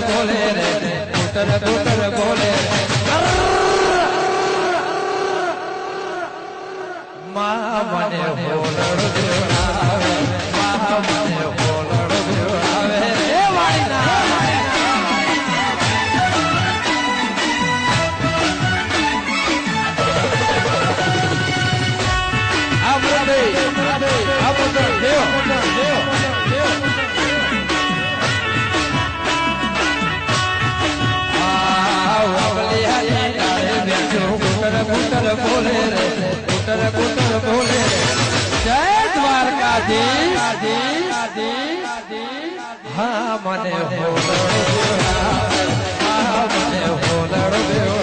બોલે રે કુટર કુટર બોલે મા મને બોલડ દેવડાવે મા મને બોલડ દેવડાવે રે વાળીના બોલે રે કુટર કુટર બોલે જય દ્વારકાધીશ હા મને બોલડ દેવડાવે હા મને બોલડ દેવડાવે